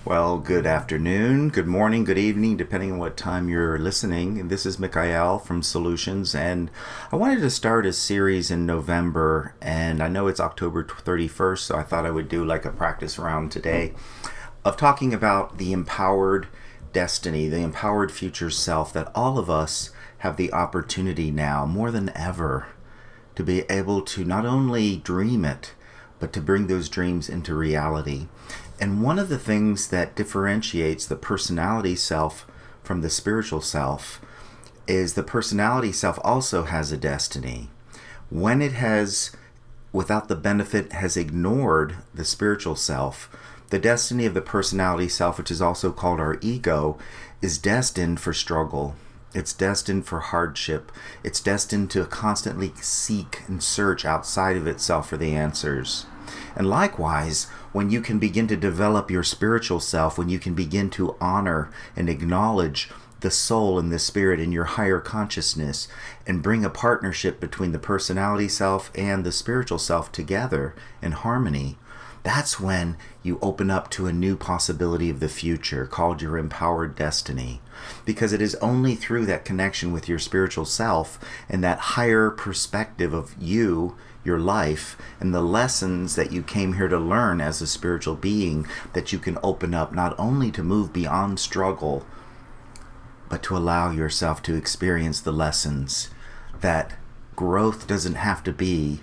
Well, good afternoon, good morning, good evening, depending on what time you're listening. This is Michaiel from Soul-utions, and I wanted to start a series in November, and I know it's October 31st, so I thought I would do like a practice round today of talking about the empowered destiny, the empowered future self that all of us have the opportunity now, more than ever, to be able to not only dream it, but to bring those dreams into reality. And one of the things that differentiates the personality self from the spiritual self is the personality self also has a destiny. When it has, without the benefit, has ignored the spiritual self, the destiny of the personality self, which is also called our ego, is destined for struggle. It's destined for hardship. It's destined to constantly seek and search outside of itself for the answers. And likewise, when you can begin to develop your spiritual self, when you can begin to honor and acknowledge the soul and the spirit in your higher consciousness and bring a partnership between the personality self and the spiritual self together in harmony, that's when you open up to a new possibility of the future called your empowered destiny. Because it is only through that connection with your spiritual self and that higher perspective of you, your life, and the lessons that you came here to learn as a spiritual being that you can open up not only to move beyond struggle, but to allow yourself to experience the lessons that growth doesn't have to be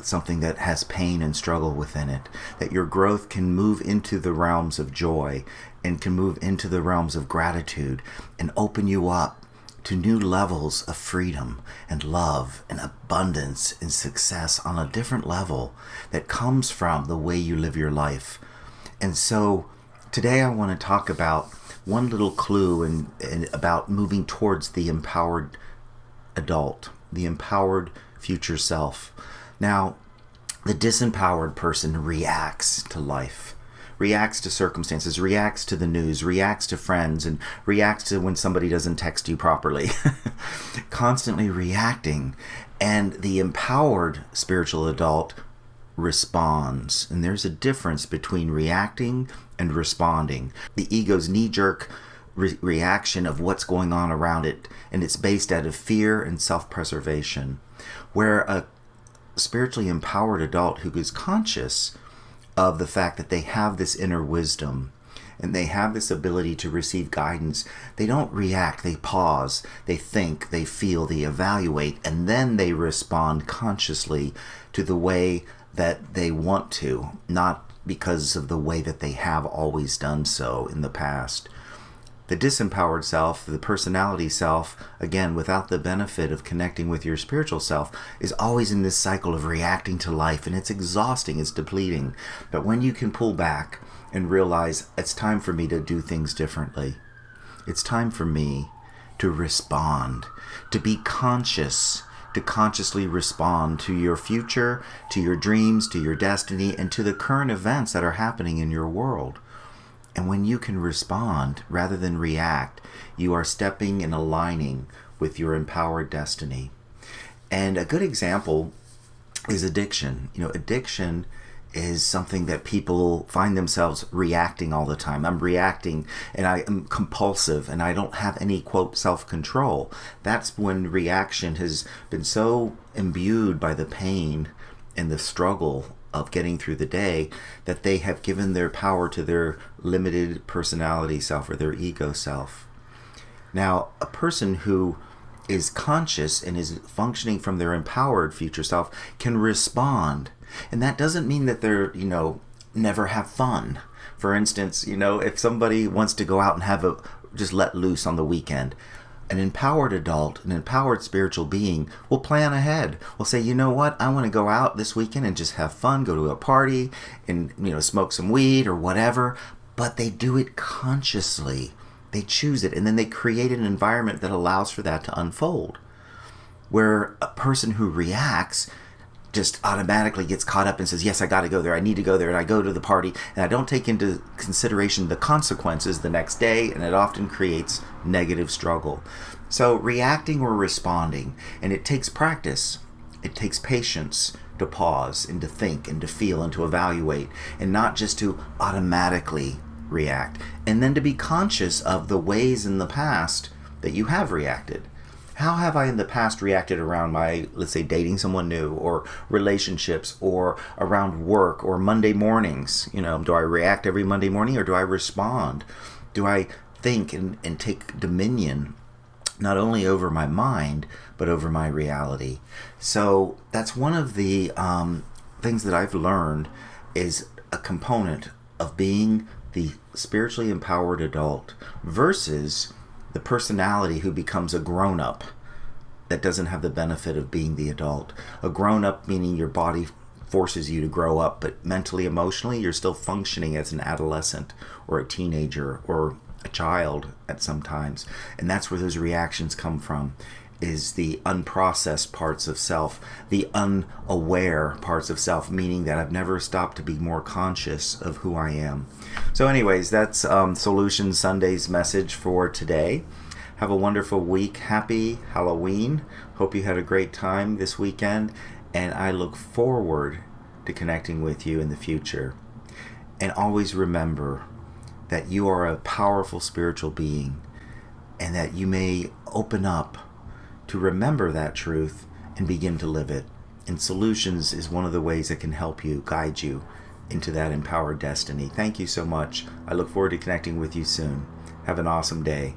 something that has pain and struggle within it, that your growth can move into the realms of joy and can move into the realms of gratitude and open you up to new levels of freedom and love and abundance and success on a different level that comes from the way you live your life. And so today I want to talk about one little clue and about moving towards the empowered adult, the empowered future self. Now, the disempowered person reacts to life, reacts to circumstances, reacts to the news, reacts to friends, and reacts to when somebody doesn't text you properly. Constantly reacting. And the empowered spiritual adult responds. And there's a difference between reacting and responding. The ego's knee-jerk reaction of what's going on around it, and it's based out of fear and self-preservation. Where a spiritually empowered adult who is conscious of the fact that they have this inner wisdom and they have this ability to receive guidance, they don't react, they pause, they think, they feel, they evaluate, and then they respond consciously to the way that they want to, not because of the way that they have always done so in the past. The disempowered self, the personality self, again, without the benefit of connecting with your spiritual self, is always in this cycle of reacting to life, and it's exhausting, it's depleting. But when you can pull back and realize it's time for me to do things differently, it's time for me to respond, to be conscious, to consciously respond to your future, to your dreams, to your destiny, and to the current events that are happening in your world. And when you can respond rather than react, you are stepping and aligning with your empowered destiny. And a good example is addiction. Addiction is something that people find themselves reacting all the time. I'm reacting and I am compulsive and I don't have any, quote, self-control. That's when reaction has been so imbued by the pain and the struggle of getting through the day that they have given their power to their limited personality self or their ego self. Now, a person who is conscious and is functioning from their empowered future self can respond. And that doesn't mean that they're, never have fun. For instance, if somebody wants to go out and just let loose on the weekend, an empowered adult, an empowered spiritual being will plan ahead. Will say, you know what, I want to go out this weekend and just have fun, go to a party and, smoke some weed or whatever. But they do it consciously. They choose it. And then they create an environment that allows for that to unfold. Where a person who reacts just automatically gets caught up and says, yes, I got to go there. I need to go there. And I go to the party and I don't take into consideration the consequences the next day. And it often creates negative struggle. So reacting or responding, and it takes practice. It takes patience to pause and to think and to feel and to evaluate, and not just to automatically react, and then to be conscious of the ways in the past that you have reacted. How have I in the past reacted around my, let's say, dating someone new, or relationships, or around work, or Monday mornings? Do I react every Monday morning, or do I respond? Do I think and take dominion not only over my mind, but over my reality? So that's one of the things that I've learned is a component of being the spiritually empowered adult versus the personality who becomes a grown-up that doesn't have the benefit of being the adult. A grown-up meaning your body forces you to grow up, but mentally, emotionally, you're still functioning as an adolescent or a teenager or a child at some times. And that's where those reactions come from, is the unprocessed parts of self, the unaware parts of self, meaning that I've never stopped to be more conscious of who I am. So anyways, that's Solutions Sunday's message for today. Have a wonderful week. Happy Halloween. Hope you had a great time this weekend, and I look forward to connecting with you in the future. And always remember that you are a powerful spiritual being, and that you may open up to remember that truth and begin to live it. And Solutions is one of the ways that can help you, guide you into that empowered destiny. Thank you so much. I look forward to connecting with you soon. Have an awesome day.